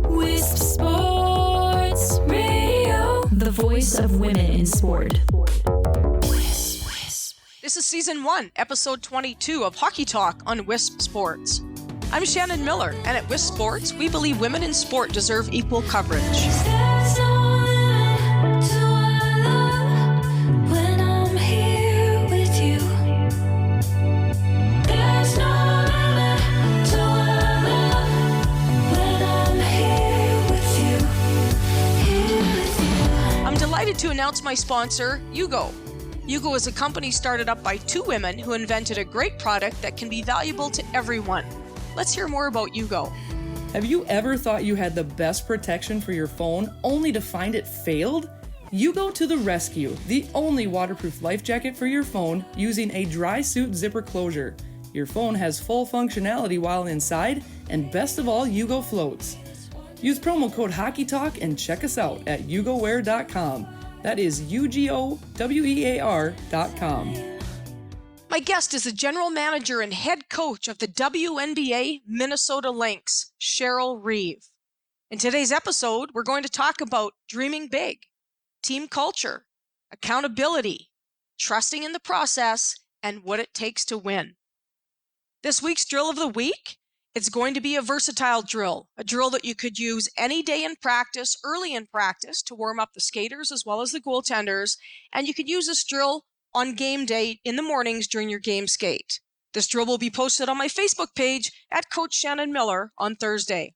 Wisp Sports Radio, the voice of women in sport. This is Season 1, Episode 22 of Hockey Talk on Wisp Sports. I'm Shannon Miller, and at Wisp Sports, we believe women in sport deserve equal coverage. I'm delighted to announce my sponsor, Yugo. Yugo is a company started up by two women who invented a great product that can be valuable to everyone. Let's hear more about Yugo. Have you ever thought you had the best protection for your phone only to find it failed? Yugo to the rescue, the only waterproof life jacket for your phone using a dry suit zipper closure. Your phone has full functionality while inside, and best of all, Yugo floats. Use promo code HockeyTalk and check us out at yugowear.com. That is UGOWEAR.com. My guest is the general manager and head coach of the WNBA Minnesota Lynx, Cheryl Reeve. In today's episode, we're going to talk about dreaming big, team culture, accountability, trusting in the process, and what it takes to win. This week's drill of the week, it's going to be a versatile drill, a drill that you could use any day in practice, early in practice, to warm up the skaters as well as the goaltenders, and you could use this drill on game day in the mornings during your game skate. This drill will be posted on my Facebook page at Coach Shannon Miller on Thursday.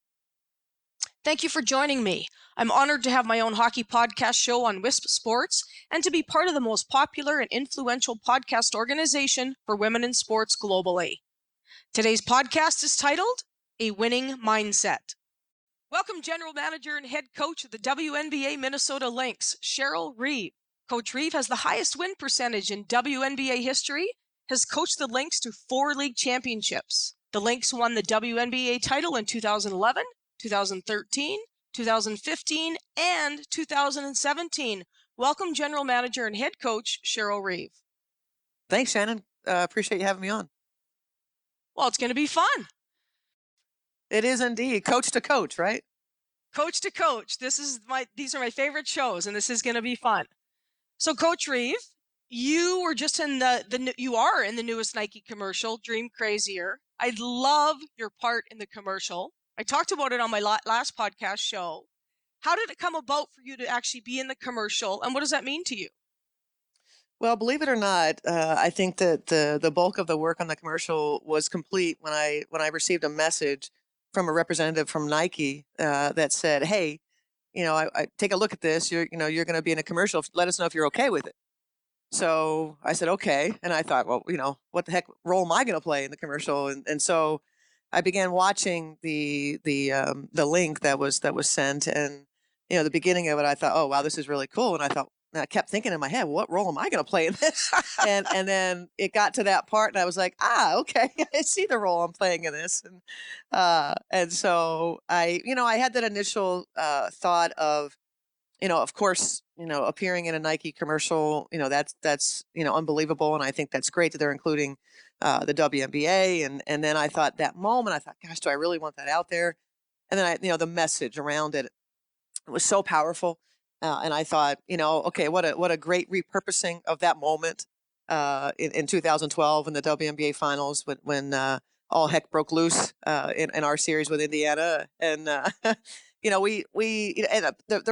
Thank you for joining me. I'm honored to have my own hockey podcast show on Wisp Sports and to be part of the most popular and influential podcast organization for women in sports globally. Today's podcast is titled, A Winning Mindset. Welcome General Manager and Head Coach of the WNBA Minnesota Lynx, Cheryl Reeve. Coach Reeve has the highest win percentage in WNBA history, has coached the Lynx to 4 league championships. The Lynx won the WNBA title in 2011, 2013, 2015, and 2017. Welcome General Manager and Head Coach, Cheryl Reeve. Thanks, Shannon. Appreciate you having me on. Well, it's going to be fun. It is indeed. Coach to coach, right? Coach to coach. These are my favorite shows, and this is going to be fun. So, Coach Reeve, you were just in you are in the newest Nike commercial, Dream Crazier. I love your part in the commercial. I talked about it on my last podcast show. How did it come about for you to actually be in the commercial, and what does that mean to you? Well, believe it or not, I think that the bulk of the work on the commercial was complete when I received a message from a representative from Nike that said, "Hey, I take a look at this. You're going to be in a commercial. Let us know if you're okay with it." So I said, "Okay," and I thought, well, what the heck role am I going to play in the commercial? And so I began watching the link that was sent, and the beginning of it, I thought, oh wow, this is really cool, and I kept thinking in my head, what role am I going to play in this? and then it got to that part, and I was like, okay, I see the role I'm playing in this. And so I had that initial thought of, of course, appearing in a Nike commercial, that's unbelievable. And I think that's great that they're including the WNBA. And then I thought gosh, do I really want that out there? And then the message around it was so powerful. And I thought, okay, what a great repurposing of that moment in 2012 in the WNBA finals when all heck broke loose in our series with Indiana. And, the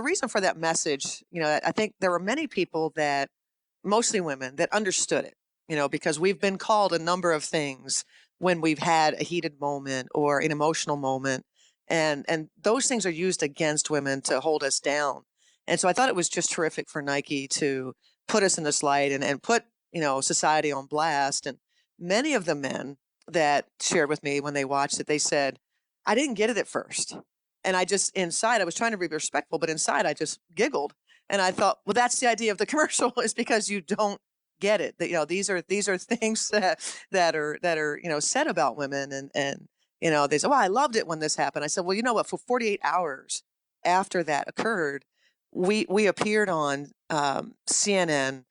reason for that message, I think there were many people mostly women, that understood it, because we've been called a number of things when we've had a heated moment or an emotional moment. And those things are used against women to hold us down. And so I thought it was just terrific for Nike to put us in this light and put, society on blast. And many of the men that shared with me when they watched it, they said, I didn't get it at first. And I was trying to be respectful, but inside I just giggled. And I thought, well, that's the idea of the commercial, is because you don't get it. That, these are things that are said about women. And they said, well, I loved it when this happened. I said, well, you know what, for 48 hours after that occurred, we appeared on CNN,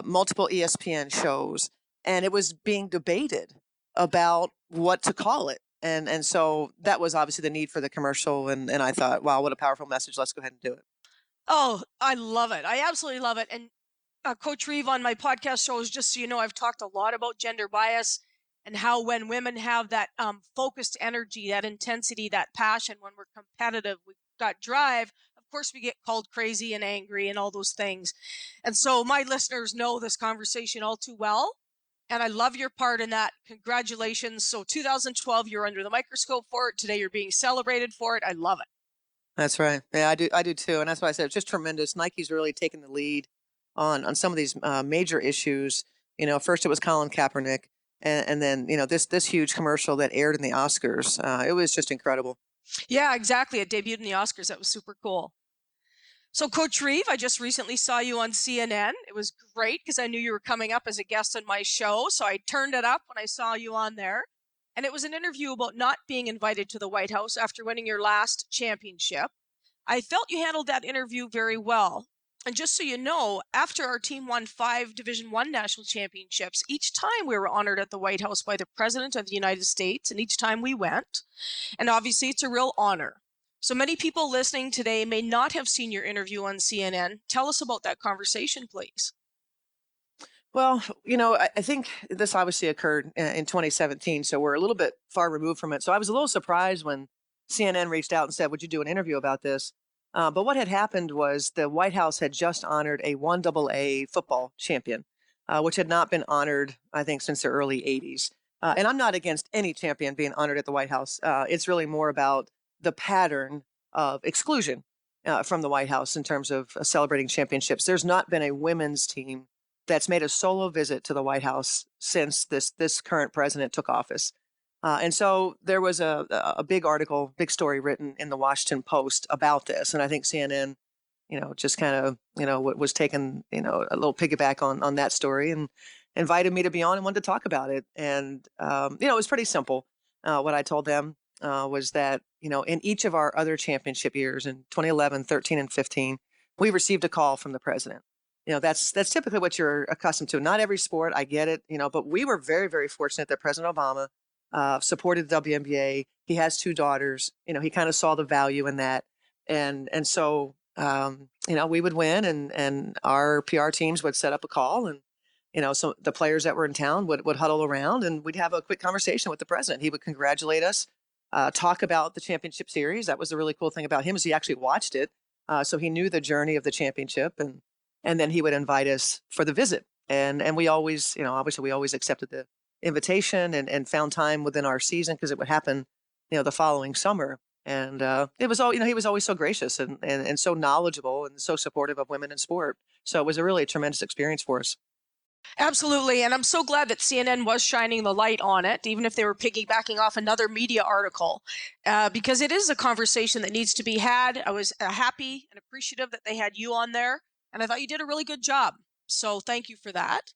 multiple ESPN shows, and it was being debated about what to call it. And so that was obviously the need for the commercial. And I thought, wow, what a powerful message. Let's go ahead and do it. Oh, I love it. I absolutely love it. And Coach Reeve, on my podcast shows, just so you know, I've talked a lot about gender bias and how when women have that focused energy, that intensity, that passion, when we're competitive, we've got drive, of course we get called crazy and angry and all those things. And so my listeners know this conversation all too well. And I love your part in that. Congratulations. So 2012, you're under the microscope for it. Today, you're being celebrated for it. I love it. That's right. Yeah, I do too. And that's why I said it's just tremendous. Nike's really taken the lead on some of these major issues. First it was Colin Kaepernick, and then this huge commercial that aired in the Oscars. It was just incredible. Yeah, exactly. It debuted in the Oscars. That was super cool. So, Coach Reeve, I just recently saw you on CNN. It was great because I knew you were coming up as a guest on my show. So I turned it up when I saw you on there. And it was an interview about not being invited to the White House after winning your last championship. I felt you handled that interview very well. And just so you know, after our team won 5 Division I national championships, each time we were honored at the White House by the President of the United States, and each time we went. And obviously, it's a real honor. So many people listening today may not have seen your interview on CNN. Tell us about that conversation, please. Well, I think this obviously occurred in 2017, so we're a little bit far removed from it. So I was a little surprised when CNN reached out and said, would you do an interview about this? But what had happened was the White House had just honored a 1AA football champion, which had not been honored, I think, since the early 80s. And I'm not against any champion being honored at the White House. It's really more about the pattern of exclusion from the White House in terms of celebrating championships. There's not been a women's team that's made a solo visit to the White House since this current president took office. And so there was a big article, big story written in the Washington Post about this. And I think CNN, just kind of, was taking, a little piggyback on that story and invited me to be on and wanted to talk about it. And, it was pretty simple. What I told them was that, in each of our other championship years in 2011, 13, and 15, we received a call from the president. That's typically what you're accustomed to. Not every sport, I get it, but we were very, very fortunate that President Obama supported the WNBA. He has 2 daughters. He kind of saw the value in that. And so, we would win and our PR teams would set up a call and, so the players that were in town would huddle around and we'd have a quick conversation with the president. He would congratulate us, talk about the championship series. That was the really cool thing about him is he actually watched it. So he knew the journey of the championship and then he would invite us for the visit. And we always, obviously we always accepted the invitation and found time within our season because it would happen, the following summer. And it was all, he was always so gracious and so knowledgeable and so supportive of women in sport. So it was a really tremendous experience for us. Absolutely. And I'm so glad that CNN was shining the light on it, even if they were piggybacking off another media article, because it is a conversation that needs to be had. I was happy and appreciative that they had you on there. And I thought you did a really good job. So thank you for that.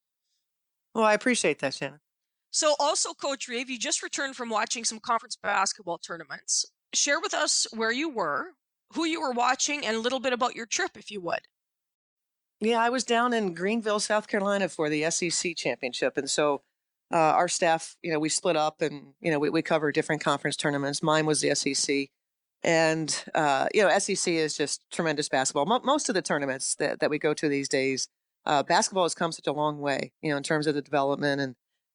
Well, I appreciate that, Shannon. So also, Coach Reeve, you just returned from watching some conference basketball tournaments. Share with us where you were, who you were watching, and a little bit about your trip, if you would. Yeah, I was down in Greenville, South Carolina for the SEC championship. And so our staff, we split up and, we cover different conference tournaments. Mine was the SEC. And, SEC is just tremendous basketball. Most of the tournaments that we go to these days, basketball has come such a long way, in terms of the development.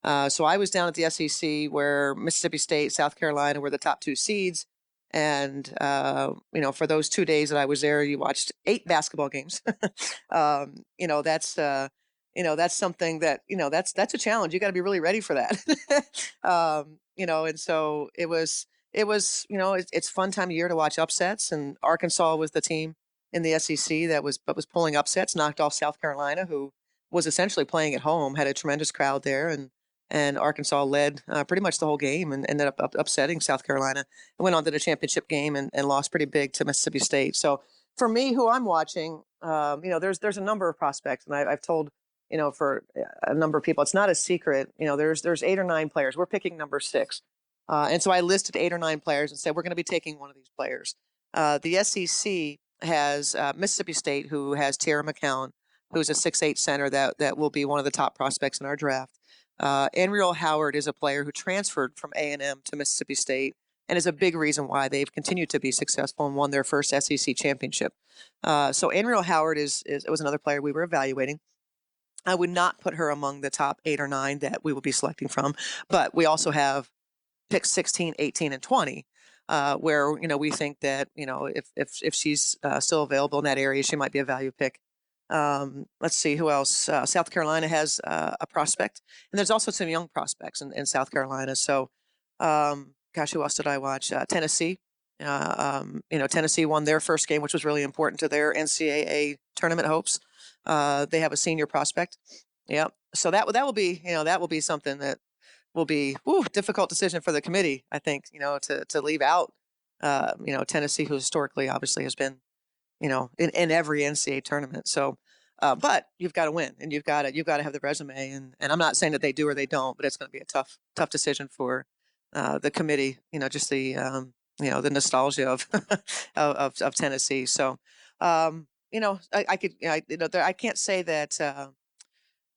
And so I was down at the SEC where Mississippi State, South Carolina were the top 2 seeds. And, for those 2 days that I was there, you watched 8 basketball games. That's something that, that's a challenge. You got to be really ready for that. And so it was, it's fun time of year to watch upsets. And Arkansas was the team in the SEC that was pulling upsets, knocked off South Carolina, who was essentially playing at home, had a tremendous crowd there. And Arkansas led pretty much the whole game and ended up upsetting South Carolina and went on to the championship game and lost pretty big to Mississippi State. So for me, who I'm watching, there's a number of prospects. And I've told, for a number of people, it's not a secret. There's 8 or 9 players. We're picking number 6. And so I listed 8 or 9 players and said, we're going to be taking one of these players. The SEC has Mississippi State, who has Tierra McCown, who's a 6'8" center that will be one of the top prospects in our draft. Anriel Howard is a player who transferred from A&M to Mississippi State and is a big reason why they've continued to be successful and won their first SEC championship. So Anriel Howard was another player we were evaluating. I would not put her among the top 8 or 9 that we will be selecting from, but we also have picks 16, 18, and 20, where we think that if she's still available in that area, she might be a value pick. Let's see who else. South Carolina has a prospect, and there's also some young prospects in South Carolina. So, gosh, who else did I watch? Tennessee. Tennessee won their first game, which was really important to their NCAA tournament hopes. They have a senior prospect. Yeah. So that will be something that will be difficult decision for the committee, I think, to leave out, Tennessee, who historically obviously has been, in every NCAA tournament. So, but you've got to win, and you've got to have the resume. And I'm not saying that they do or they don't, but it's going to be a tough decision for the committee. Just the the nostalgia of of Tennessee. So, I can't say that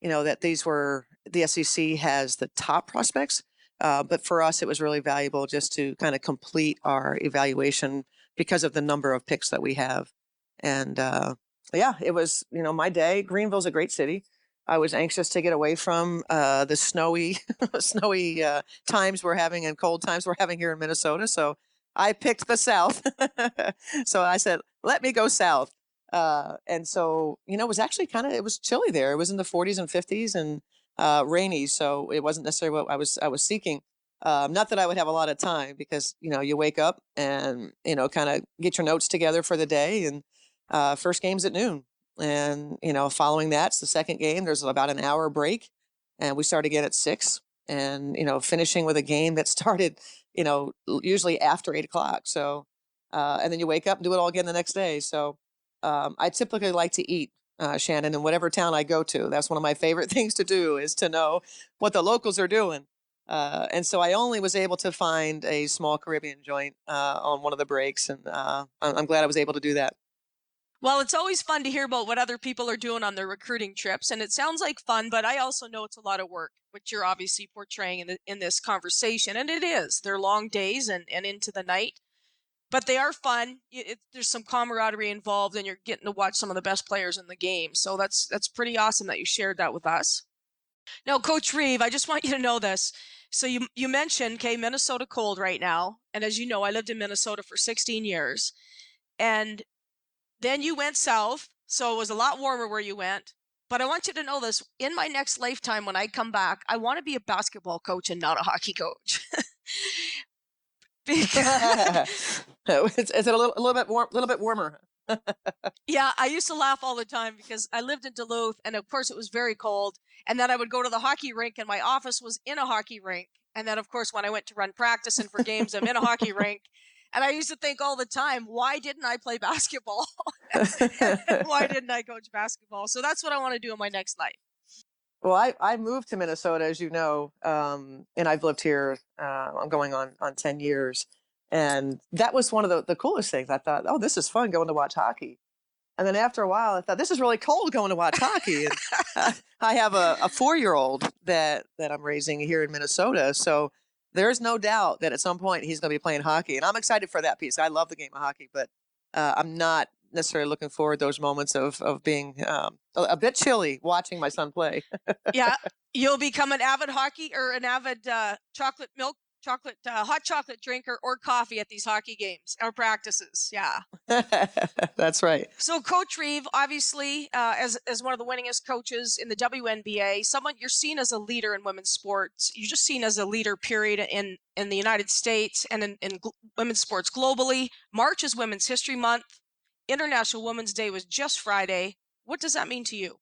that these were the SEC has the top prospects, but for us it was really valuable just to kind of complete our evaluation because of the number of picks that we have. And it was my day. Greenville's a great city. I was anxious to get away from the snowy times we're having and cold times we're having here in Minnesota. So I picked the South. So I said, let me go south. And so, it was actually it was chilly there. It was in the 40s and 50s and rainy. So it wasn't necessarily what I was seeking. Not that I would have a lot of time because, you wake up and, kind of get your notes together for the day, and first game's at noon. And, following that's the second game. There's about an hour break, and we start again at 6, and, finishing with a game that started, usually after 8 o'clock. So, and then you wake up and do it all again the next day. So, I typically like to eat, Shannon, in whatever town I go to. That's one of my favorite things to do, is to know what the locals are doing. And so I only was able to find a small Caribbean joint on one of the breaks, and I'm glad I was able to do that. Well, it's always fun to hear about what other people are doing on their recruiting trips, and it sounds like fun, but I also know it's a lot of work, which you're obviously portraying in this conversation, and it is. They're long days and into the night, but they are fun. There's some camaraderie involved, and you're getting to watch some of the best players in the game, so that's pretty awesome that you shared that with us. Now, Coach Reeve, I just want you to know this. So you mentioned, Minnesota cold right now, and as you know, I lived in Minnesota for 16 years, and then you went south, so it was a lot warmer where you went. But I want you to know this. In my next lifetime, when I come back, I want to be a basketball coach and not a hockey coach. Is it a little bit warmer? Yeah, I used to laugh all the time because I lived in Duluth, and of course it was very cold. And then I would go to the hockey rink, and my office was in a hockey rink. And then, of course, when I went to run practice and for games, I'm in a hockey rink. And I used to think all the time, why didn't I play basketball? Why didn't I coach basketball? So that's what I want to do in my next life. Well, I moved to Minnesota, as you know, and I've lived here. I'm going on 10 years. And that was one of the coolest things. I thought, oh, this is fun going to watch hockey. And then after a while, I thought, this is really cold going to watch hockey. And I have a 4-year-old that I'm raising here in Minnesota. So there's no doubt that at some point he's going to be playing hockey. And I'm excited for that piece. I love the game of hockey, but I'm not necessarily looking forward to those moments of being a bit chilly watching my son play. Yeah, you'll become an avid hockey or an avid hot chocolate drinker or coffee at these hockey games or practices. Yeah. That's right. So Coach Reeve, obviously, as one of the winningest coaches in the WNBA, someone you're seen as a leader in women's sports. You're just seen as a leader, period, in the United States and in women's sports globally. March is Women's History Month. International Women's Day was just Friday. What does that mean to you?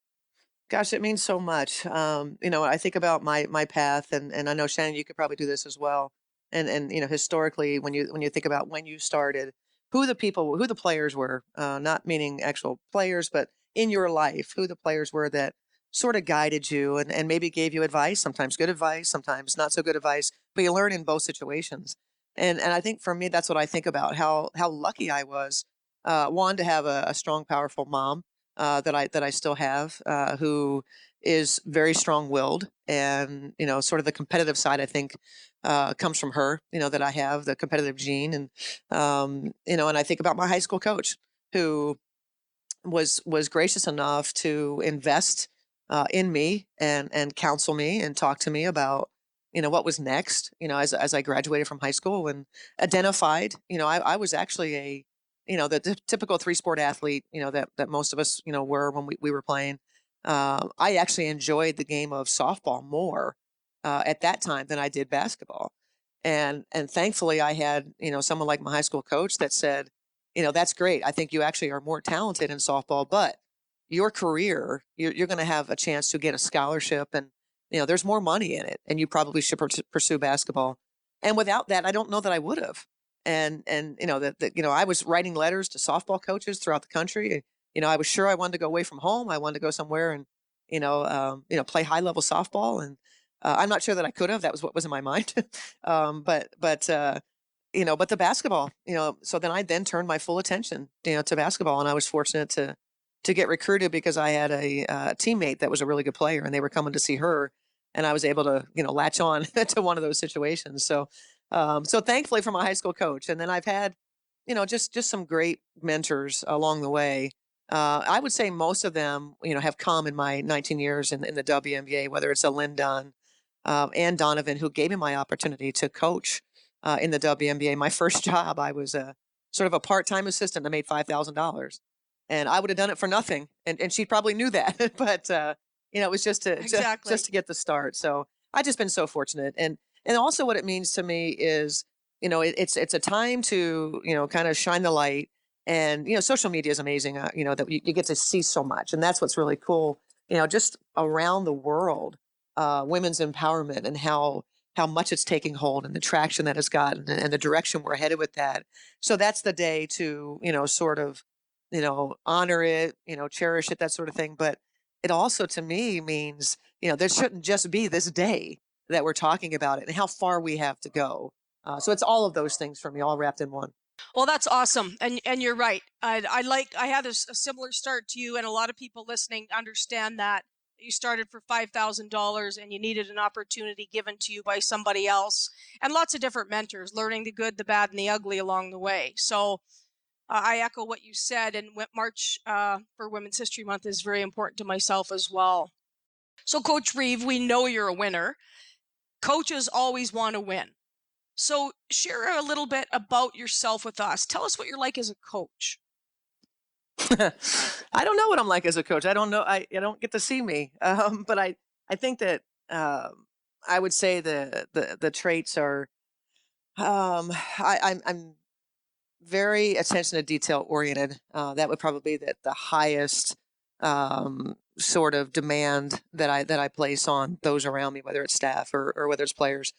Gosh, it means so much. I think about my path, and I know, Shannon, you could probably do this as well. And historically, when you think about when you started, who the players were, not meaning actual players, but in your life, who the players were that sort of guided you and maybe gave you advice, sometimes good advice, sometimes not so good advice, but you learn in both situations. And I think for me, that's what I think about, how lucky I was, one, to have a strong, powerful mom, that I still have, who is very strong-willed, and sort of the competitive side, I think, comes from her. That I have the competitive gene, and I think about my high school coach, who was gracious enough to invest in me, and counsel me and talk to me about what was next. As I graduated from high school, and identified. I was actually the typical three-sport athlete. That most of us were when we were playing. I actually enjoyed the game of softball more at that time than I did basketball. And thankfully, I had someone like my high school coach that said, that's great. I think you actually are more talented in softball, but your career, you're going to have a chance to get a scholarship, and there's more money in it, and you probably should pursue basketball. And without that, I don't know that I would have. And I was writing letters to softball coaches throughout the country. I was sure I wanted to go away from home. I wanted to go somewhere and play high level softball. And I'm not sure that I could have. That was what was in my mind. But the basketball, so then I turned my full attention, to basketball. And I was fortunate to get recruited because I had a teammate that was a really good player, and they were coming to see her, and I was able to, latch on to one of those situations. So thankfully for my high school coach. And then I've had, just some great mentors along the way. I would say most of them, have come in my 19 years in the WNBA, whether it's a Lynn Dunn, and Donovan, who gave me my opportunity to coach in the WNBA. My first job, I was sort of a part-time assistant that made $5,000, and I would have done it for nothing. And she probably knew that, but it was just Exactly. just to get the start. So I've just been so fortunate. And also what it means to me is, it's a time to, kind of shine the light. And, social media is amazing, that you get to see so much. And that's what's really cool, just around the world, women's empowerment, and how much it's taking hold, and the traction that it's gotten, and the direction we're headed with that. So that's the day to, sort of, honor it, cherish it, that sort of thing. But it also, to me, means, there shouldn't just be this day that we're talking about it, and how far we have to go. So it's all of those things for me, all wrapped in one. Well, that's awesome, and you're right. I had a similar start to you, and a lot of people listening understand that you started for $5,000, and you needed an opportunity given to you by somebody else, and lots of different mentors, learning the good, the bad, and the ugly along the way. So I echo what you said, and March for Women's History Month is very important to myself as well. So, Coach Reeve, we know you're a winner. Coaches always want to win. So share a little bit about yourself with us. Tell us what you're like as a coach. I don't know what I'm like as a coach. I don't know. I don't get to see me. But I think that I would say the traits are, I'm very attention to detail oriented. That would probably be the highest sort of demand that I place on those around me, whether it's staff or whether it's players.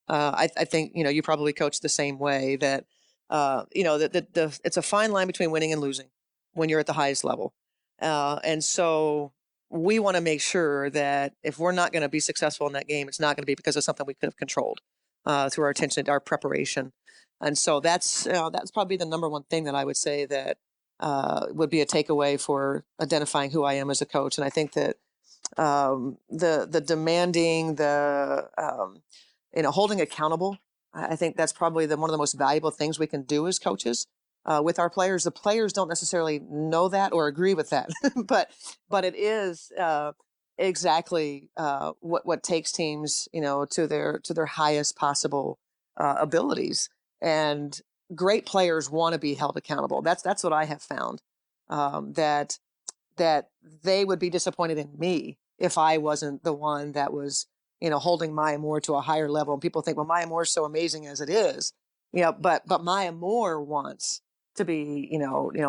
I think you probably coach the same way, that that it's a fine line between winning and losing when you're at the highest level, and so we want to make sure that if we're not going to be successful in that game, it's not going to be because of something we could have controlled through our attention, our preparation. And so that's probably the number one thing that I would say that would be a takeaway for identifying who I am as a coach. And I think that the demanding, holding accountable, I think that's probably one of the most valuable things we can do as coaches with our players. The players don't necessarily know that or agree with that, but it is exactly what takes teams, to their highest possible abilities. And great players want to be held accountable. That's what I have found. That they would be disappointed in me if I wasn't the one that was, holding Maya Moore to a higher level. And people think, well, Maya Moore is so amazing as it is, but Maya Moore wants to be,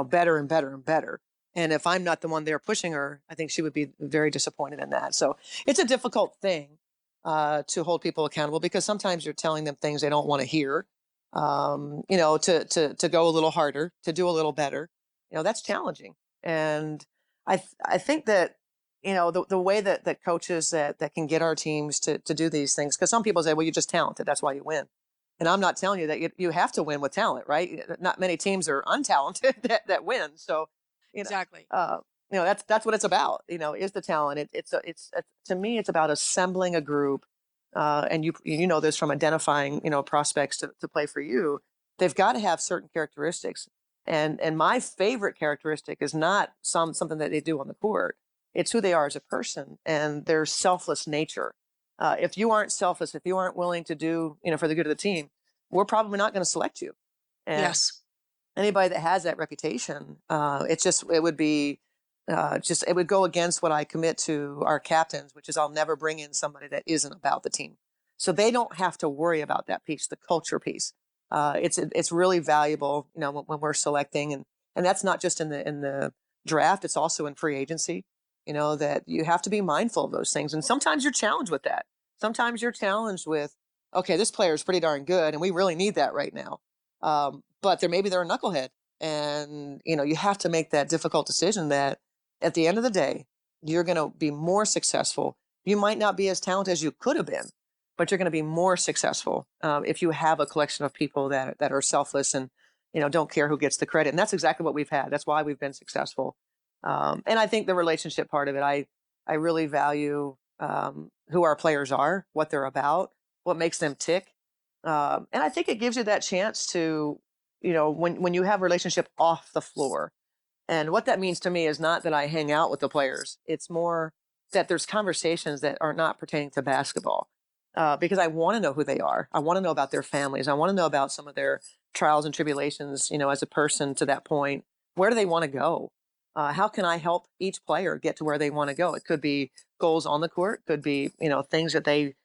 better and better and better. And if I'm not the one there pushing her, I think she would be very disappointed in that. So it's a difficult thing to hold people accountable, because sometimes you're telling them things they don't want to hear. To go a little harder, to do a little better, that's challenging. And I think that, the way that coaches that can get our teams to do these things, because some people say, well, you're just talented, that's why you win. And I'm not telling you that you have to win with talent, right? Not many teams are untalented that win. So, Exactly. that's what it's about, is the talent. It's to me, it's about assembling a group. And you know this from identifying, prospects to play for you. They've got to have certain characteristics. And my favorite characteristic is not something that they do on the court. It's who they are as a person and their selfless nature. If you aren't selfless, if you aren't willing to do, for the good of the team, we're probably not going to select you. And Yes. anybody that has that reputation, it would be it would go against what I commit to our captains, which is I'll never bring in somebody that isn't about the team. So they don't have to worry about that piece, the culture piece. It's really valuable, when we're selecting, and that's not just in the draft. It's also in free agency. That you have to be mindful of those things, and sometimes you're challenged with that. Sometimes you're challenged with, okay, this player is pretty darn good, and we really need that right now. But maybe they're a knucklehead, and you have to make that difficult decision that at the end of the day, you're going to be more successful. You might not be as talented as you could have been, but you're going to be more successful if you have a collection of people that are selfless and don't care who gets the credit. And that's exactly what we've had. That's why we've been successful. And I think the relationship part of it, I really value who our players are, what they're about, what makes them tick. And I think it gives you that chance to, when you have a relationship off the floor. And what that means to me is not that I hang out with the players. It's more that there's conversations that are not pertaining to basketball. Because I want to know who they are. I want to know about their families. I want to know about some of their trials and tribulations, as a person to that point. Where do they want to go? How can I help each player get to where they want to go? It could be goals on the court, could be, things that they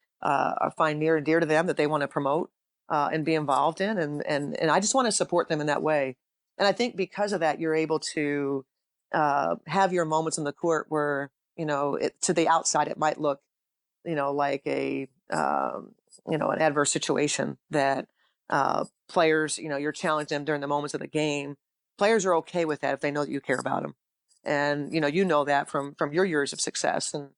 find near and dear to them that they want to promote and be involved in. And I just want to support them in that way. And I think because of that, you're able to have your moments on the court where, to the outside, it might look, like an adverse situation that players, you're challenging them during the moments of the game. Players are okay with that if they know that you care about them. And, you know that from your years of success. And,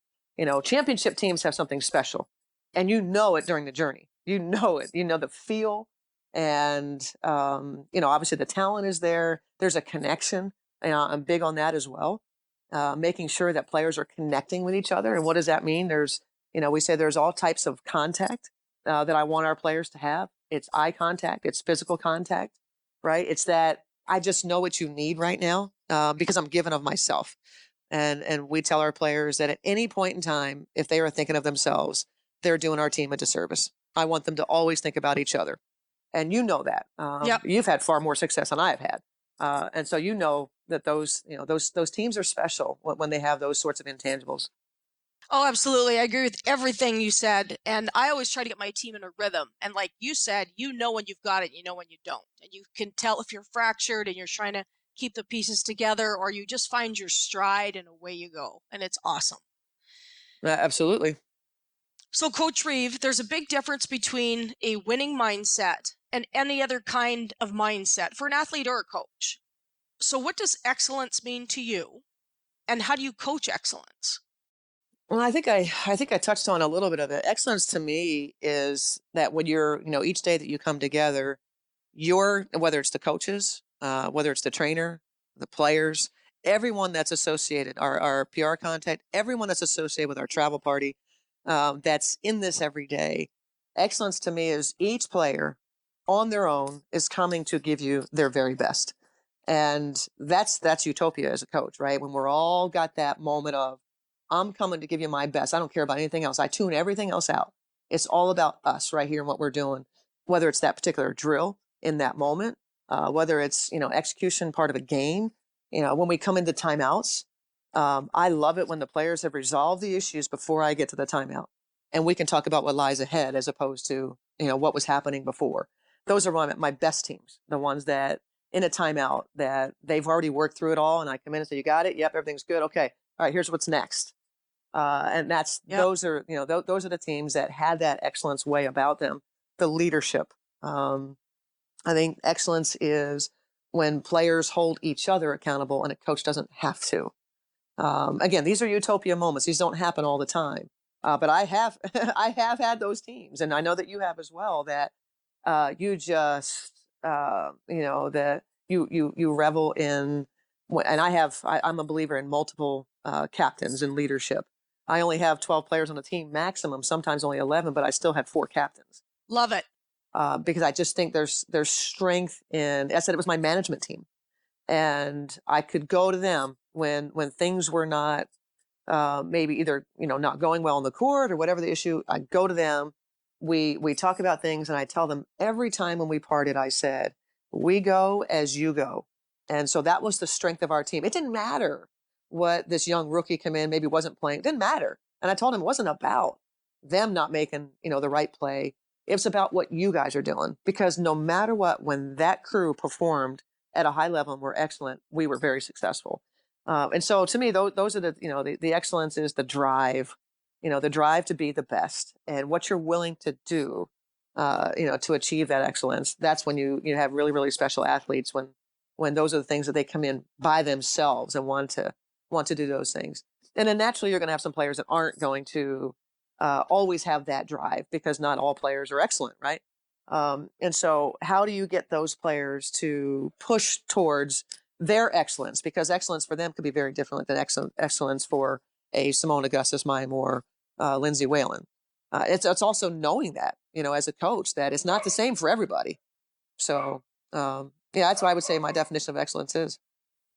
championship teams have something special. And you know it during the journey. You know it. You know the feel. And, obviously the talent is there. There's a connection. I'm big on that as well. Making sure that players are connecting with each other. And what does that mean? We say there's all types of contact that I want our players to have. It's eye contact. It's physical contact, right? It's that I just know what you need right now because I'm giving of myself. And we tell our players that at any point in time, if they are thinking of themselves, they're doing our team a disservice. I want them to always think about each other. And you know that. Yep. You've had far more success than I've had. And so that those teams are special when they have those sorts of intangibles. Oh, absolutely. I agree with everything you said. And I always try to get my team in a rhythm. And like you said, when you've got it, when you don't. And you can tell if you're fractured and you're trying to keep the pieces together, or you just find your stride and away you go. And it's awesome. Absolutely. So, Coach Reeve, there's a big difference between a winning mindset and any other kind of mindset for an athlete or a coach. So what does excellence mean to you? And how do you coach excellence? Well, I think I touched on a little bit of it. Excellence to me is that when you're, each day that you come together, whether it's the coaches, whether it's the trainer, the players, everyone that's associated, our PR contact, everyone that's associated with our travel party, that's in this every day. Excellence to me is each player on their own is coming to give you their very best. And that's utopia as a coach, right? When we're all got that moment of, I'm coming to give you my best. I don't care about anything else. I tune everything else out. It's all about us right here and what we're doing, whether it's that particular drill in that moment, whether it's, execution part of a game, when we come into timeouts. I love it when the players have resolved the issues before I get to the timeout and we can talk about what lies ahead as opposed to, what was happening before. Those are my best teams, the ones that in a timeout that they've already worked through it all. And I come in and say, you got it? Yep. Everything's good. Okay. All right. Here's what's next. And those are, those are the teams that had that excellence way about them, the leadership. I think excellence is when players hold each other accountable and a coach doesn't have to. Again, these are utopia moments. These don't happen all the time. But I have, I have had those teams, and I know that you have as well, that you just, that you revel in and I'm a believer in multiple captains and leadership. I only have 12 players on a team maximum, sometimes only 11, but I still have 4 captains. Love it. Because I just think there's strength in, I said it was my management team. And I could go to them when things were not maybe either, not going well on the court or whatever the issue. I'd go to them. We talk about things, and I tell them every time when we parted, I said, we go as you go. And so that was the strength of our team. It didn't matter what this young rookie come in, maybe wasn't playing. It didn't matter. And I told him it wasn't about them not making, the right play. It's about what you guys are doing, because no matter what, when that crew performed at a high level and were excellent, we were very successful. And so to me, those are the excellence is the drive, the drive to be the best, and what you're willing to do, to achieve that excellence. That's when you have really, really special athletes, when those are the things that they come in by themselves and want to do those things. And then naturally, you're going to have some players that aren't going to always have that drive, because not all players are excellent, right? And so how do you get those players to push towards their excellence? Because excellence for them could be very different than excellence for a Simone Augustus Mime or Lindsay Whalen. It's also knowing that, as a coach, that it's not the same for everybody. So, that's what I would say my definition of excellence is.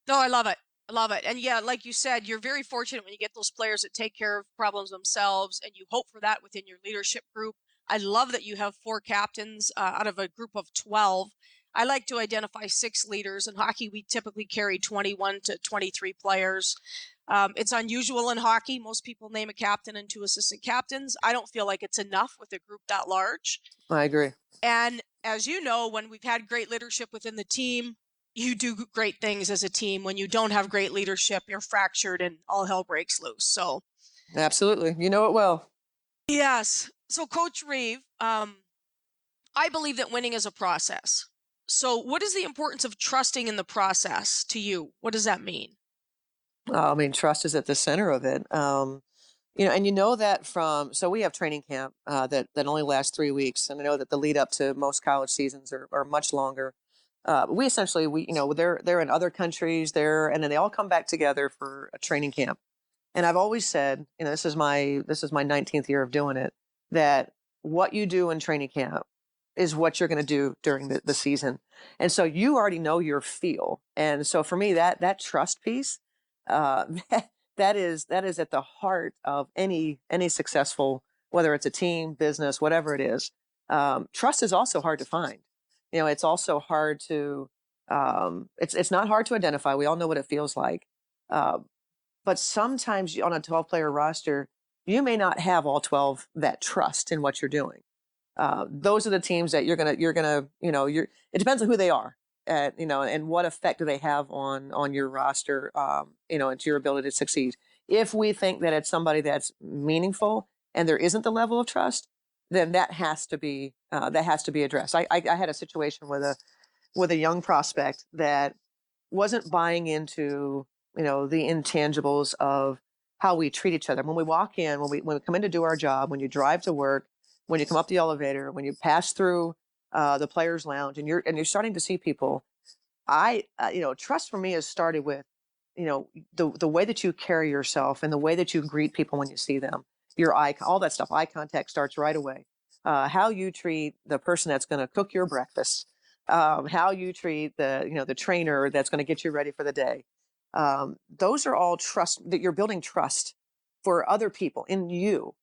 No, I love it. I love it. And yeah, like you said, you're very fortunate when you get those players that take care of problems themselves, and you hope for that within your leadership group. I love that you have 4 captains out of a group of 12. I like to identify 6 leaders. In hockey, we typically carry 21 to 23 players. It's unusual in hockey. Most people name a captain and 2 assistant captains. I don't feel like it's enough with a group that large. I agree. And as you know, when we've had great leadership within the team, you do great things as a team. When you don't have great leadership, you're fractured and all hell breaks loose. So, absolutely. You know it well. Yes. So, Coach Reeve, I believe that winning is a process. So, what is the importance of trusting in the process to you? What does that mean? I mean, trust is at the center of it. And that so we have training camp that only lasts 3 weeks. And I know that the lead up to most college seasons are much longer. We essentially, they're in other countries there, and then they all come back together for a training camp. And I've always said, this is my 19th year of doing it, that what you do in training camp is what you're going to do during the season. And so you already know your feel. And so for me, that trust piece, that is at the heart of any successful, whether it's a team, business, whatever it is. Trust is also hard to find. It's also hard to, it's not hard to identify. We all know what it feels like. But sometimes on a 12-player roster, you may not have all 12 that trust in what you're doing. Those are the teams that you're gonna, it depends on who they are, and what effect do they have on your roster, and to your ability to succeed. If we think that it's somebody that's meaningful and there isn't the level of trust, then that has to be addressed. I had a situation with a young prospect that wasn't buying into, the intangibles of how we treat each other. When we walk in, when we come in to do our job, when you drive to work, when you come up the elevator, when you pass through the players' lounge, and you're starting to see people, trust for me has started with, the way that you carry yourself and the way that you greet people when you see them. Your all that stuff, eye contact starts right away. How you treat the person that's going to cook your breakfast, how you treat the trainer that's going to get you ready for the day. Those are all trust, that you're building trust for other people in you.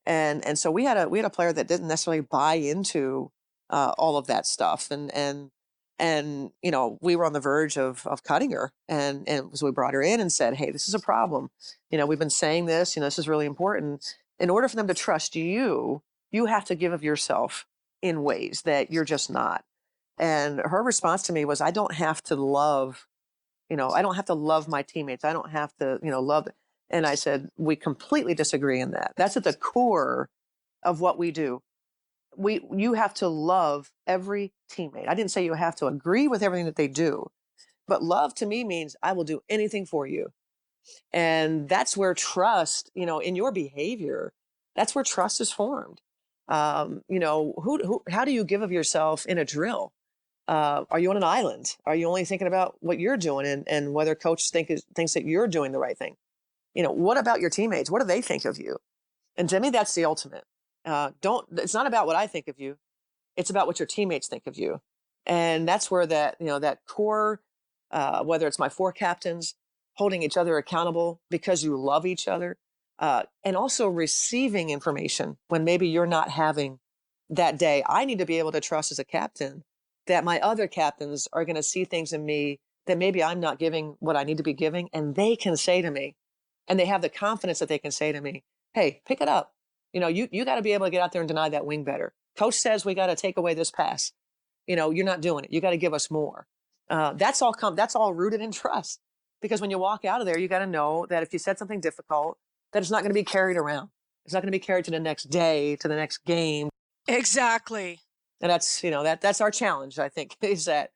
And so we had a player that didn't necessarily buy into all of that stuff. And we were on the verge of cutting her. And so we brought her in and said, hey, this is a problem. We've been saying this, this is really important. In order for them to trust you, you have to give of yourself in ways that you're just not. And her response to me was, I don't have to love my teammates. I don't have to, love. And I said, we completely disagree in that. That's at the core of what we do. You have to love every teammate. I didn't say you have to agree with everything that they do, but love to me means I will do anything for you. And that's where trust, in your behavior, that's where trust is formed. How do you give of yourself in a drill? Are you on an island? Are you only thinking about what you're doing and whether coach thinks that you're doing the right thing? What about your teammates? What do they think of you? And to me, that's the ultimate. It's not about what I think of you. It's about what your teammates think of you. And that's where that core, whether it's my four captains holding each other accountable because you love each other, and also receiving information when maybe you're not having that day. I need to be able to trust as a captain that my other captains are going to see things in me that maybe I'm not giving what I need to be giving. And they can say to me, and they have the confidence that they can say to me, hey, pick it up. You got to be able to get out there and deny that wing better. Coach says we got to take away this pass. You're not doing it. You got to give us more. That's all rooted in trust. Because when you walk out of there, you got to know that if you said something difficult, that it's not going to be carried around. It's not going to be carried to the next day, to the next game. Exactly. And that's our challenge, I think, is that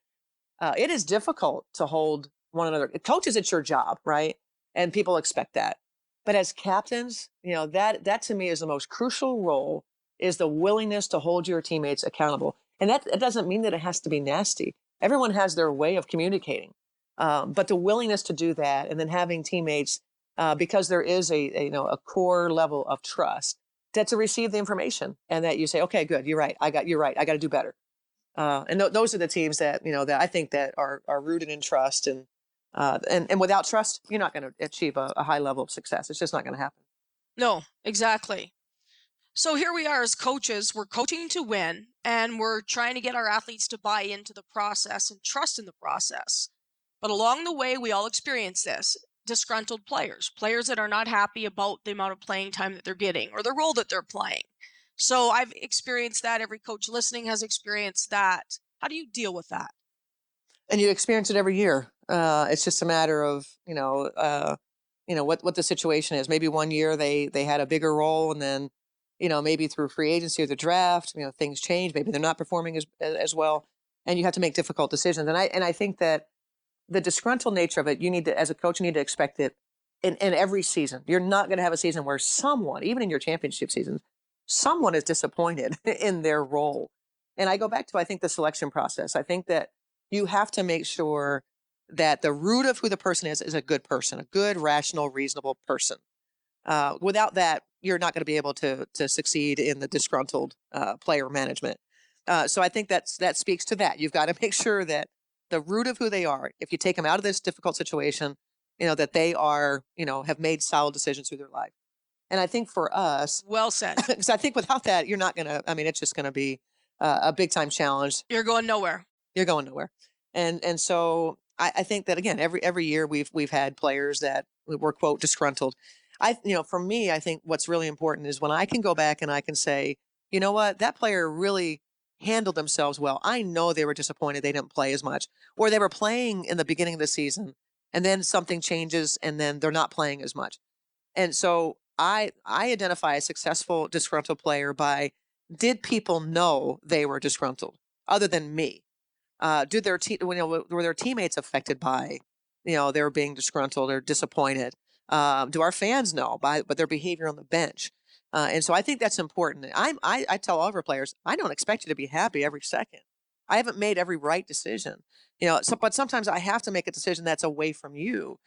it is difficult to hold one another. Coaches, it's your job, right? And people expect that. But as captains, that to me is the most crucial role, is the willingness to hold your teammates accountable. And that doesn't mean that it has to be nasty. Everyone has their way of communicating. But the willingness to do that, and then having teammates, because there is a core level of trust, that to receive the information and that you say, okay, good, you're right. I got to do better. And those are the teams that, that I think that are rooted in trust, and without trust, you're not going to achieve a high level of success. It's just not going to happen. No, exactly. So here we are as coaches, we're coaching to win, and we're trying to get our athletes to buy into the process and trust in the process. But along the way, we all experience this. Disgruntled players that are not happy about the amount of playing time that they're getting or the role that they're playing. So I've experienced that. Every coach listening has experienced that. How do you deal with that? And you experience it every year. It's just a matter of, what the situation is. Maybe one year they had a bigger role, and then, maybe through free agency or the draft, things change. Maybe they're not performing as well, and you have to make difficult decisions. And I think that the disgruntled nature of it, as a coach, you need to expect it in every season. You're not going to have a season where someone, even in your championship seasons, someone is disappointed in their role. And I go back to, I think, the selection process. I think that you have to make sure that the root of who the person is a good person, a good, rational, reasonable person. Without that, you're not going to be able to succeed in the disgruntled player management. So I think that speaks to that. You've got to make sure that the root of who they are, if you take them out of this difficult situation, that they are, have made solid decisions through their life. And I think for us, well said. because I think without that, you're not going to, it's just going to be a big time challenge. You're going nowhere. You're going nowhere. And so I think that, again, every year we've had players that were, quote, disgruntled. For me, I think what's really important is when I can go back and I can say, you know what, that player really handled themselves well. I know they were disappointed they didn't play as much, or they were playing in the beginning of the season and then something changes and then they're not playing as much. And so I identify a successful disgruntled player by, did people know they were disgruntled other than me? Were their teammates affected by, they were being disgruntled or disappointed? Do our fans know by their behavior on the bench? And so I think that's important. I tell all of our players, I don't expect you to be happy every second. I haven't made every right decision, but sometimes I have to make a decision that's away from you.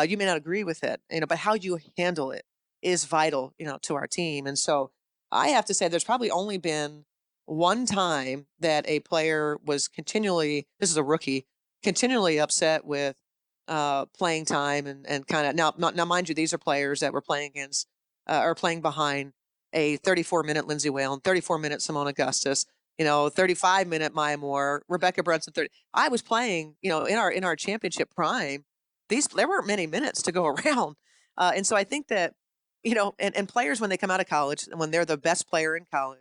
You may not agree with it, but how you handle it is vital, to our team. And so I have to say there's probably only been one time that a player was continually, this is a rookie, continually upset with playing time and kind of, now mind you, these are players that were playing against or playing behind a 34-minute Lindsay Whalen, 34-minute Simone Augustus, 35-minute Maya Moore, Rebecca Brunson, 30. I was playing, in our championship prime. There weren't many minutes to go around. And so I think that, and players, when they come out of college, and when they're the best player in college,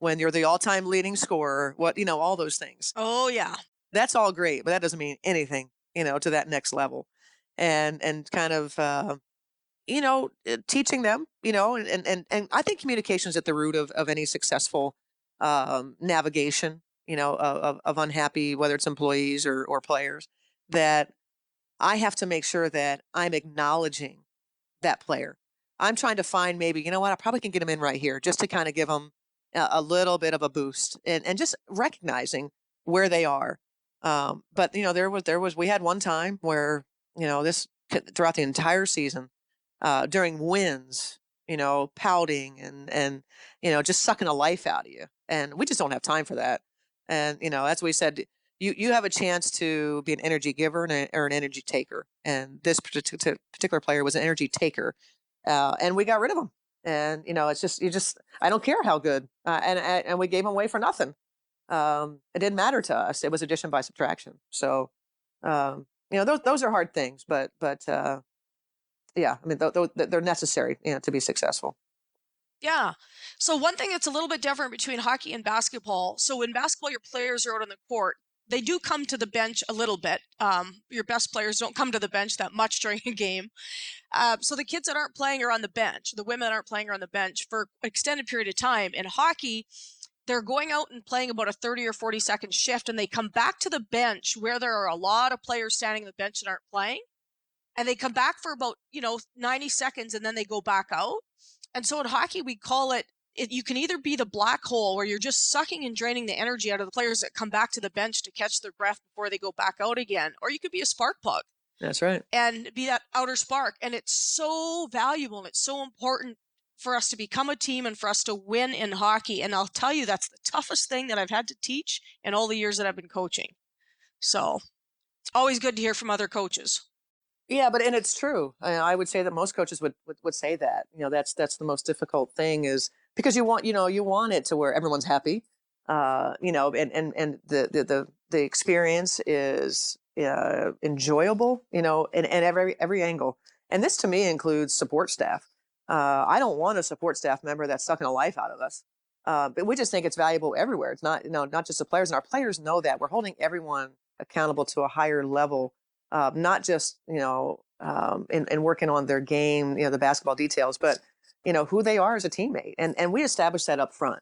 when you're the all-time leading scorer, all those things. Oh, yeah. That's all great, but that doesn't mean anything, to that next level. And kind of, teaching them, and I think communication is at the root of any successful navigation, of unhappy, whether it's employees or players, that I have to make sure that I'm acknowledging that player. I'm trying to find maybe, I probably can get them in right here just to kind of give them a little bit of a boost and just recognizing where they are. But we had one time where, this throughout the entire season, during wins, pouting and just sucking the life out of you. And we just don't have time for that. And, as we said, you have a chance to be an energy giver or an energy taker. And this particular player was an energy taker. And we got rid of him. And, it's just, I don't care how good. And we gave him away for nothing. It didn't matter to us. It was addition by subtraction. So, those are hard things, but yeah, I mean, they're necessary, to be successful. Yeah. So one thing that's a little bit different between hockey and basketball. So in basketball, your players are out on the court. They do come to the bench a little bit. Your best players don't come to the bench that much during a game. So the kids that aren't playing are on the bench. The women that aren't playing are on the bench for an extended period of time. In hockey, they're going out and playing about a 30 or 40-second shift, and they come back to the bench where there are a lot of players standing on the bench that aren't playing. And they come back for about, 90 seconds, and then they go back out. And so in hockey, we call it, you can either be the black hole where you're just sucking and draining the energy out of the players that come back to the bench to catch their breath before they go back out again, or you could be a spark plug. That's right. And be that outer spark. And it's so valuable and it's so important for us to become a team and for us to win in hockey. And I'll tell you, that's the toughest thing that I've had to teach in all the years that I've been coaching. So it's always good to hear from other coaches. Yeah, and it's true. I would say that most coaches would say that. That's the most difficult thing, is because you want it to where everyone's happy, and the experience is enjoyable, in every angle. And this to me includes support staff. I don't want a support staff member that's sucking the life out of us. But we just think it's valuable everywhere. It's not, not just the players, and our players know that we're holding everyone accountable to a higher level. Not just, in working on their game, the basketball details, but, who they are as a teammate. And we establish that up front,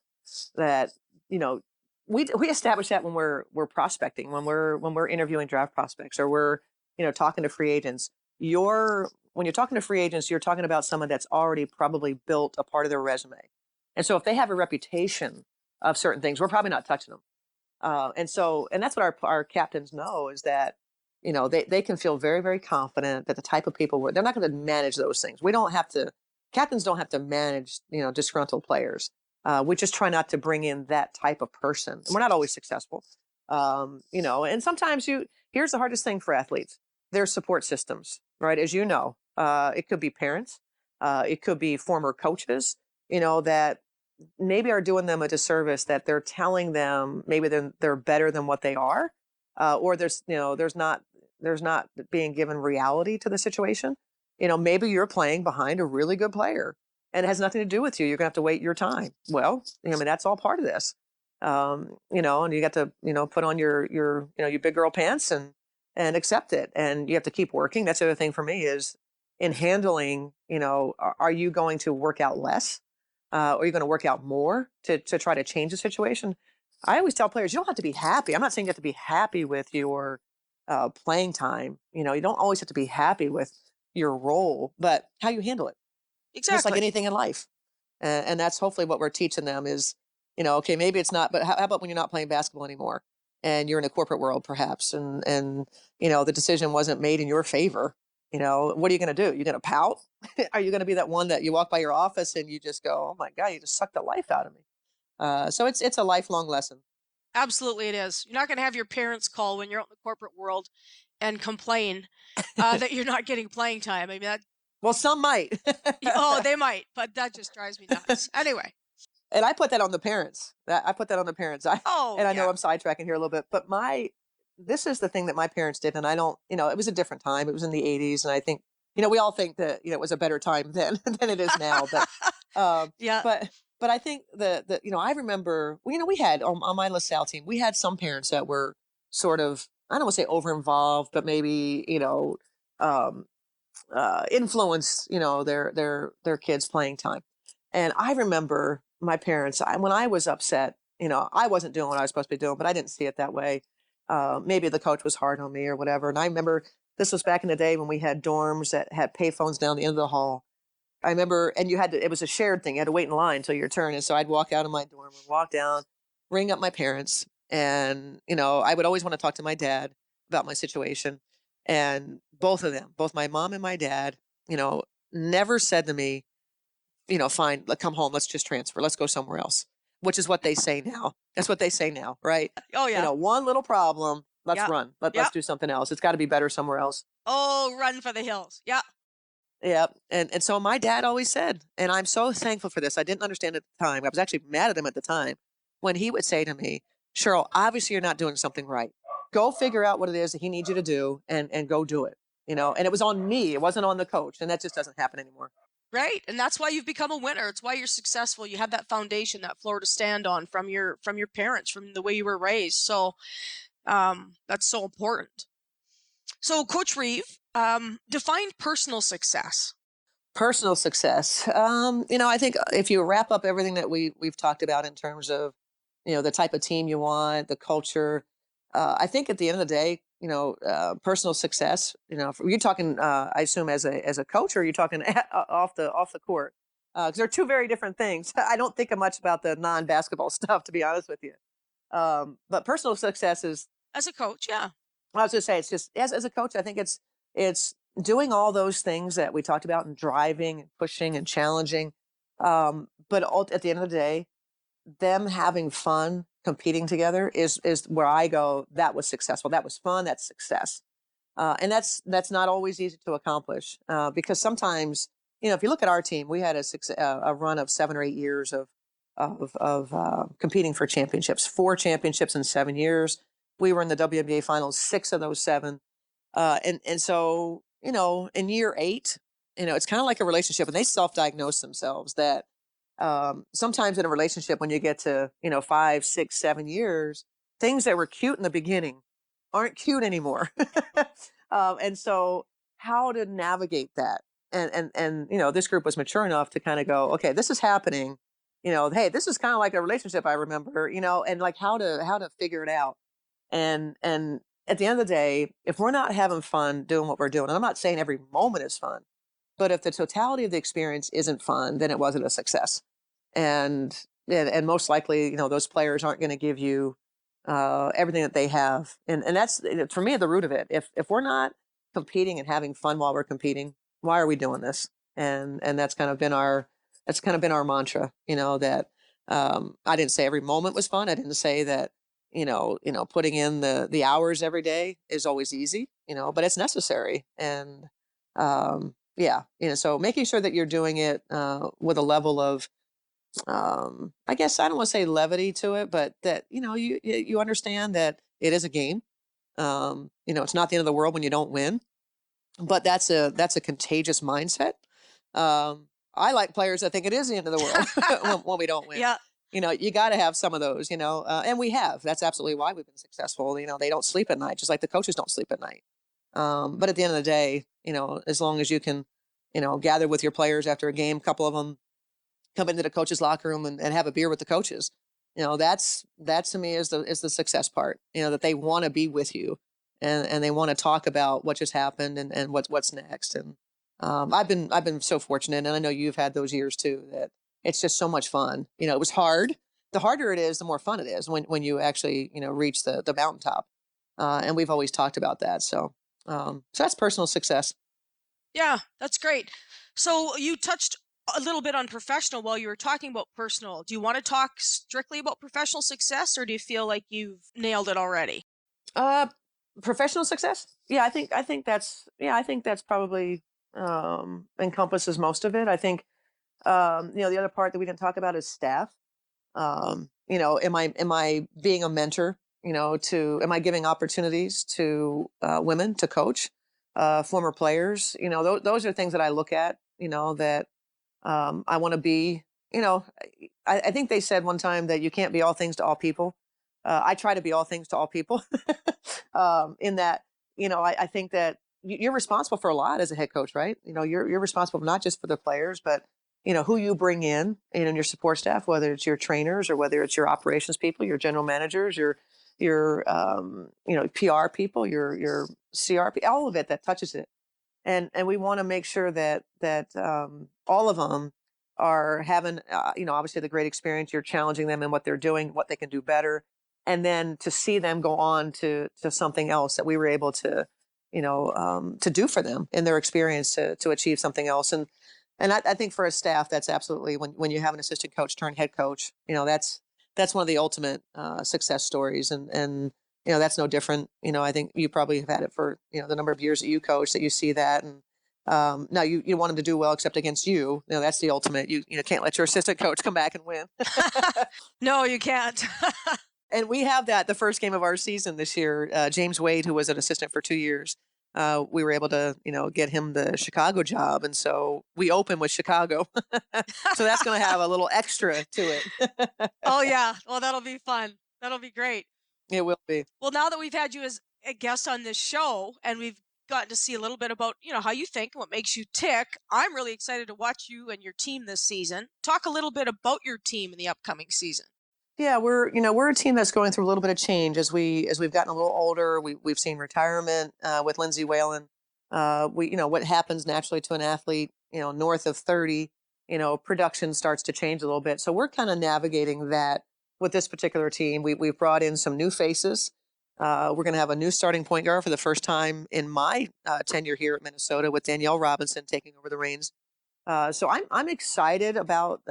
that, we establish that when we're prospecting, when we're interviewing draft prospects, or we're, talking to free agents. When you're talking to free agents, you're talking about someone that's already probably built a part of their resume. And so if they have a reputation of certain things, we're probably not touching them. And that's what our captains know, is that, they can feel very, very confident that the type of people they're not going to manage those things. Captains don't have to manage, disgruntled players. We just try not to bring in that type of person. And we're not always successful. And sometimes here's the hardest thing for athletes. Their support systems, right? As you know, it could be parents. It could be former coaches, that maybe are doing them a disservice, that they're telling them maybe they're better than what they are. Or there's not being given reality to the situation. Maybe you're playing behind a really good player and it has nothing to do with you. You're gonna have to wait your time. Well, that's all part of this. And you got to, put on your big girl pants and accept it. And you have to keep working. That's the other thing for me, is in handling, are you going to work out less? Or are you going to work out more to try to change the situation? I always tell players, you don't have to be happy. I'm not saying you have to be happy with your playing time. You don't always have to be happy with your role, but how you handle it. Exactly. Just like anything in life. And that's hopefully what we're teaching them is, okay, maybe it's not, but how about when you're not playing basketball anymore and you're in a corporate world perhaps, and the decision wasn't made in your favor. What are you going to do? You're going to pout? Are you going to be that one that you walk by your office and you just go, oh my God, you just sucked the life out of me? So it's a lifelong lesson. Absolutely it is. You're not going to have your parents call when you're out in the corporate world and complain that you're not getting playing time. I mean, well, some might. Oh, they might, but that just drives me nuts. Anyway. And I put that on the parents. I I know I'm sidetracking here a little bit, but this is the thing that my parents did. And I don't, it was a different time. It was in the 80s. And I think, we all think that, it was a better time then than it is now. But yeah. But I think I remember, we had on my LaSalle team, we had some parents that were sort of, I don't want to say over-involved, but maybe, influence, their kids' playing time. And I remember my parents, when I was upset, I wasn't doing what I was supposed to be doing, but I didn't see it that way. Maybe the coach was hard on me or whatever. And I remember this was back in the day when we had dorms that had payphones down the end of the hall. I remember, and it was a shared thing. You had to wait in line until your turn. And so I'd walk out of my dorm and walk down, ring up my parents. And, I would always want to talk to my dad about my situation. And both of them, both my mom and my dad, never said to me, fine, come home, let's just transfer, let's go somewhere else, which is what they say now. That's what they say now, right? Oh, yeah. One little problem, let's Yeah. run. Let's Yeah. do something else. It's got to be better somewhere else. Oh, run for the hills. Yeah. Yeah. And so my dad always said, and I'm so thankful for this. I didn't understand at the time. I was actually mad at him at the time when he would say to me, Cheryl, obviously you're not doing something right. Go figure out what it is that he needs you to do and go do it. And it was on me. It wasn't on the coach. And that just doesn't happen anymore. Right. And that's why you've become a winner. It's why you're successful. You have that foundation, that floor to stand on from your parents, from the way you were raised. So that's so important. So Coach Reeve, define personal success. Personal success. I think if you wrap up everything that we've talked about in terms of, the type of team you want, the culture, I think at the end of the day, personal success, you're talking, I assume as a coach, or are you talking off the court? Because they're two very different things. I don't think much about the non-basketball stuff, to be honest with you. But personal success is, As a coach, yeah. I was going to say, it's just as a coach, I think it's doing all those things that we talked about, and driving and pushing and challenging. But at the end of the day, them having fun competing together is where I go, that was successful. That was fun. That's success. And that's not always easy to accomplish, because sometimes, if you look at our team, we had a run of 7 or 8 years of competing for championships, 4 championships in 7 years. We were in the WNBA finals 6 of those 7. And so, in year 8, it's kind of like a relationship, and they self-diagnose themselves that sometimes in a relationship, when you get to, 5, 6, 7 years, things that were cute in the beginning aren't cute anymore. And so how to navigate that. And this group was mature enough to kind of go, okay, this is happening, hey, this is kind of like a relationship, I remember, and like how to figure it out. And at the end of the day, if we're not having fun doing what we're doing, and I'm not saying every moment is fun, but if the totality of the experience isn't fun, then it wasn't a success. And most likely, those players aren't going to give you everything that they have. And that's, for me, the root of it. If we're not competing and having fun while we're competing, why are we doing this? And that's kind of been our mantra, that I didn't say every moment was fun. I didn't say that, putting in the hours every day is always easy, but it's necessary. And yeah, so making sure that you're doing it with a level of, I guess I don't want to say levity to it, but that, you understand that it is a game. It's not the end of the world when you don't win, but that's a contagious mindset. I like players that think it is the end of the world when we don't win. Yeah. You got to have some of those, and we have. That's absolutely why we've been successful. They don't sleep at night, just like the coaches don't sleep at night. But at the end of the day, as long as you can, gather with your players after a game, a couple of them come into the coach's locker room and have a beer with the coaches, that to me is the success part, that they want to be with you and they want to talk about what just happened and what's next. And I've been so fortunate, and I know you've had those years too, that it's just so much fun. It was hard. The harder it is, the more fun it is when you actually, reach the mountaintop. And we've always talked about that. So that's personal success. Yeah, that's great. So you touched a little bit on professional while you were talking about personal. Do you want to talk strictly about professional success, or do you feel like you've nailed it already? Professional success? Yeah, I think that's probably encompasses most of it. I think the other part that we didn't talk about is staff. Am I being a mentor? Am I giving opportunities to women to coach, former players? Those are things that I look at. That I want to be. I think they said one time that you can't be all things to all people. I try to be all things to all people. In that, I think that you're responsible for a lot as a head coach, right? You're responsible not just for the players, but who you bring in your support staff, whether it's your trainers or whether it's your operations people, your general managers, your PR people, your CRP, all of it that touches it. And we want to make sure that all of them are having, obviously the great experience. You're challenging them in what they're doing, what they can do better. and then to see them go on to something else that we were able to, to do for them in their experience to achieve something else. And I think for a staff, that's absolutely when you have an assistant coach turn head coach, that's one of the ultimate success stories. And that's no different. I think you probably have had it for, the number of years that you coach, that you see that. And now you want them to do well, except against you. That's the ultimate. You can't let your assistant coach come back and win. No, you can't. And we have that the first game of our season this year. James Wade, who was an assistant for 2 years, we were able to, get him the Chicago job. And so we open with Chicago. So that's going to have a little extra to it. Oh, yeah. Well, that'll be fun. That'll be great. It will be. Well, now that we've had you as a guest on this show and we've gotten to see a little bit about, how you think, what makes you tick, I'm really excited to watch you and your team this season. Talk a little bit about your team in the upcoming season. Yeah, we're a team that's going through a little bit of change as we've gotten a little older. We've seen retirement with Lindsay Whalen. What happens naturally to an athlete, north of 30, production starts to change a little bit. So we're kind of navigating that with this particular team. We've brought in some new faces. We're going to have a new starting point guard for the first time in my tenure here at Minnesota, with Danielle Robinson taking over the reins. So I'm excited about.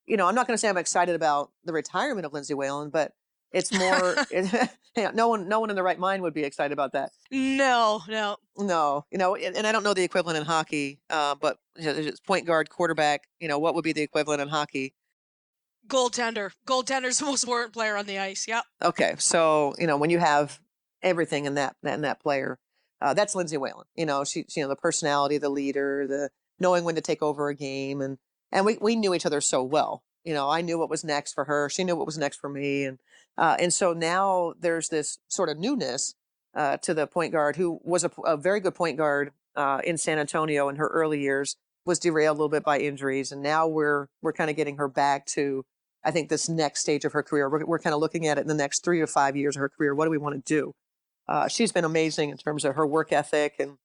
I'm not going to say I'm excited about the retirement of Lindsay Whalen, but it's more. No one in their right mind would be excited about that. No. And I don't know the equivalent in hockey, but it's point guard, quarterback. What would be the equivalent in hockey? Goaltender. Goaltender's the most important player on the ice. Yep. Okay, so when you have everything in that player, that's Lindsay Whalen. She the personality, the leader, the knowing when to take over a game, and we knew each other so well. I knew what was next for her. She knew what was next for me, and so now there's this sort of newness to the point guard, who was a very good point guard in San Antonio in her early years, was derailed a little bit by injuries, and now we're kind of getting her back to, I think, this next stage of her career. We're kind of looking at it in the next 3 to 5 years of her career. What do we want to do? She's been amazing in terms of her work ethic and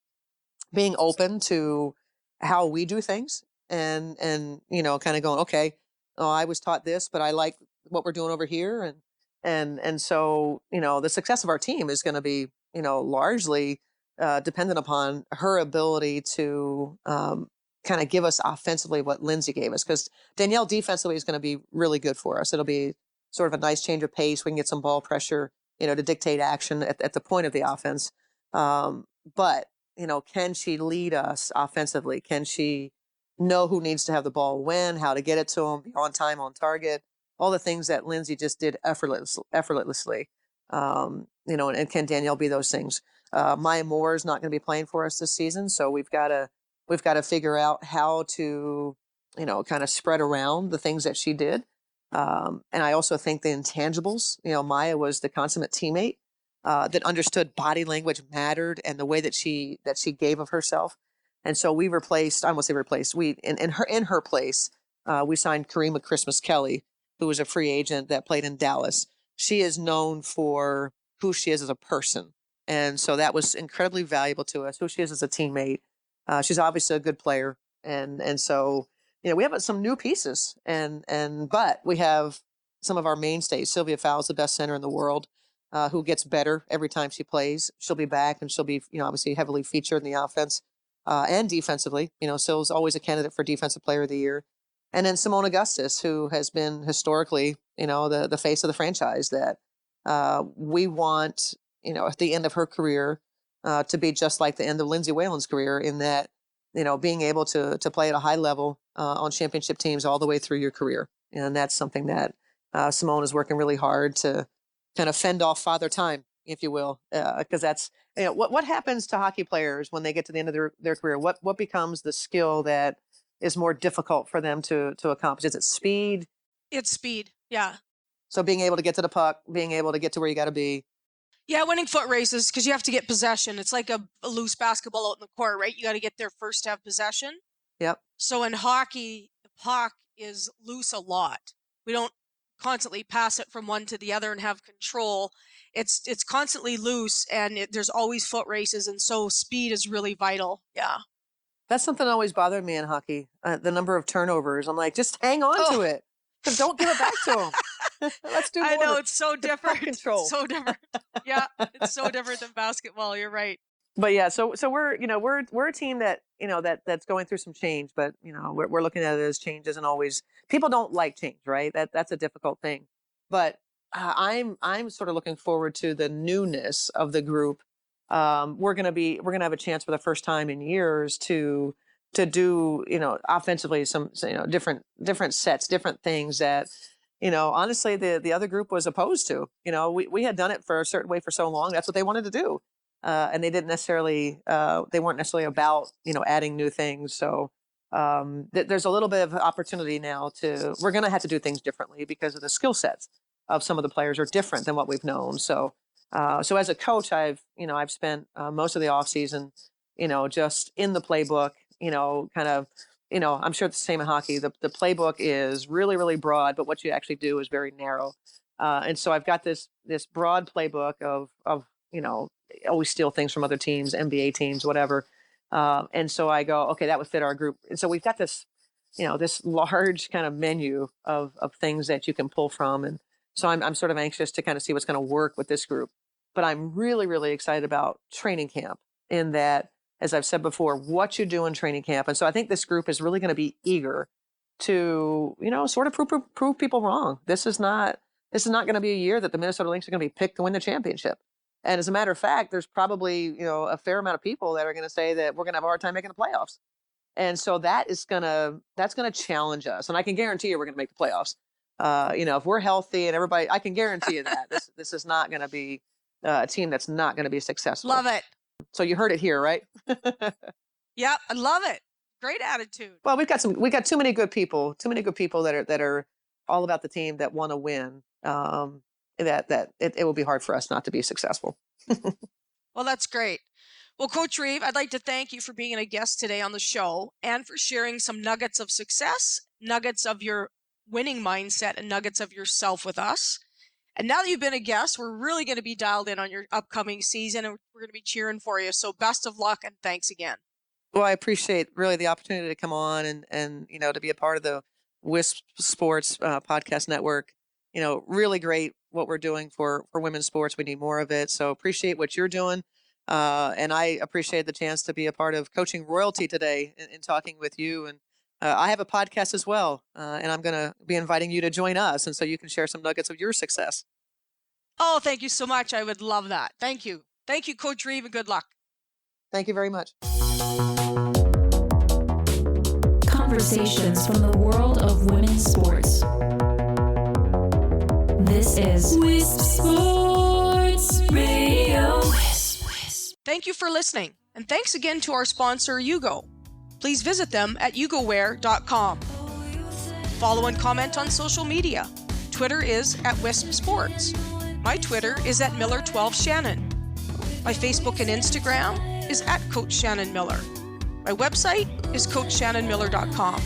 being open to how we do things, and kind of going, okay, I was taught this, but I like what we're doing over here, and so the success of our team is going to be largely dependent upon her ability to kind of give us offensively what Lindsay gave us, because Danielle defensively is going to be really good for us. It'll be sort of a nice change of pace. We can get some ball pressure, to dictate action at the point of the offense. But, can she lead us offensively? Can she know who needs to have the ball when, how to get it to them, be on time, on target, all the things that Lindsay just did effortlessly. And can Danielle be those things? Maya Moore is not going to be playing for us this season, so we've got to figure out how to, kind of spread around the things that she did. And I also think the intangibles, Maya was the consummate teammate that understood body language mattered, and the way that she gave of herself. And so we replaced, I almost say replaced, in her place, we signed Karima Christmas Kelly, who was a free agent that played in Dallas. She is known for who she is as a person. And so that was incredibly valuable to us, who she is as a teammate. She's obviously a good player. And so, we have some new pieces, but we have some of our mainstays. Sylvia Fowles, the best center in the world, who gets better every time she plays. She'll be back, and she'll be, obviously heavily featured in the offense and defensively. Syl's always a candidate for Defensive Player of the Year. And then Simone Augustus, who has been historically, the face of the franchise, that we want, at the end of her career, to be just like the end of Lindsay Whalen's career, in that, being able to play at a high level on championship teams all the way through your career. And that's something that Simone is working really hard to kind of fend off father time, if you will, because that's, what happens to hockey players when they get to the end of their career? What becomes the skill that is more difficult for them to accomplish? Is it speed? It's speed. Yeah. So being able to get to the puck, being able to get to where you got to be. Yeah, winning foot races, because you have to get possession. It's like a loose basketball out in the court, right? You got to get there first to have possession. Yep. So in hockey, the puck is loose a lot. We don't constantly pass it from one to the other and have control. It's constantly loose, and there's always foot races, and so speed is really vital. Yeah. That's something that always bothered me in hockey, the number of turnovers. I'm like, just hang on to it. Don't give it back to them. Let's do more. I know, it's so Cut different. control. So different. Yeah, it's so different than basketball. You're right. But yeah, so we're a team that that's going through some change, but we're looking at it as change isn't always, people don't like change, right? That's a difficult thing. But I'm sort of looking forward to the newness of the group. We're gonna have a chance for the first time in years to do offensively some different sets, different things that honestly the other group was opposed to. We had done it for a certain way for so long. That's what they wanted to do. And they didn't necessarily, they weren't necessarily about, adding new things. So there's a little bit of opportunity now we're going to have to do things differently because of the skill sets of some of the players are different than what we've known. So as a coach, I've spent most of the off season, just in the playbook, I'm sure it's the same in hockey. The playbook is really, really broad, but what you actually do is very narrow. And so I've got this broad playbook of always steal things from other teams, NBA teams, whatever. And so I go, okay, that would fit our group. And so we've got this, this large kind of menu of things that you can pull from. And so I'm sort of anxious to kind of see what's going to work with this group. But I'm really, really excited about training camp in that, as I've said before, what you do in training camp. And so I think this group is really going to be eager to, sort of prove people wrong. This is not going to be a year that the Minnesota Lynx are going to be picked to win the championship. And as a matter of fact, there's probably, a fair amount of people that are going to say that we're going to have a hard time making the playoffs. And so that's going to challenge us. And I can guarantee you we're going to make the playoffs. If we're healthy and everybody, I can guarantee you that this is not going to be a team that's not going to be successful. Love it. So you heard it here, right? Yeah, I love it. Great attitude. Well, we got too many good people that are all about the team that want to win. That it will be hard for us not to be successful. Well, that's great. Well, Coach Reeve, I'd like to thank you for being a guest today on the show and for sharing some nuggets of success, nuggets of your winning mindset, and nuggets of yourself with us. And now that you've been a guest, we're really going to be dialed in on your upcoming season, and we're going to be cheering for you. So best of luck, and thanks again. Well, I appreciate really the opportunity to come on and to be a part of the WISP Sports podcast network. Really great what we're doing for women's sports. We need more of it. So appreciate what you're doing. And I appreciate the chance to be a part of Coaching Royalty today in talking with you. And I have a podcast as well. And I'm going to be inviting you to join us. And so you can share some nuggets of your success. Oh, thank you so much. I would love that. Thank you. Thank you, Coach Reeve, and good luck. Thank you very much. Conversations from the world of women's sports. This is WISP Sports Radio. Thank you for listening, and thanks again to our sponsor, Yugo. Please visit them at yugoware.com. Follow and comment on social media. Twitter is at WISP Sports. My Twitter is at Miller12Shannon. My Facebook and Instagram is at Coach Shannon Miller. My website is CoachShannonMiller.com.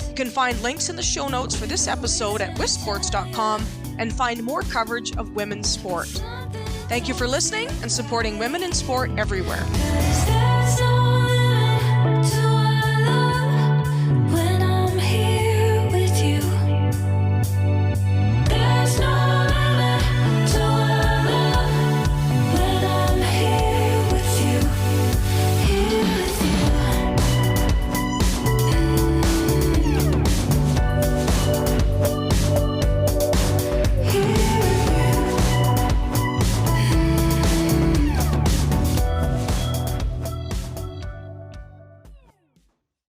You can find links in the show notes for this episode at wisports.com and find more coverage of women's sport. Thank you for listening and supporting women in sport everywhere.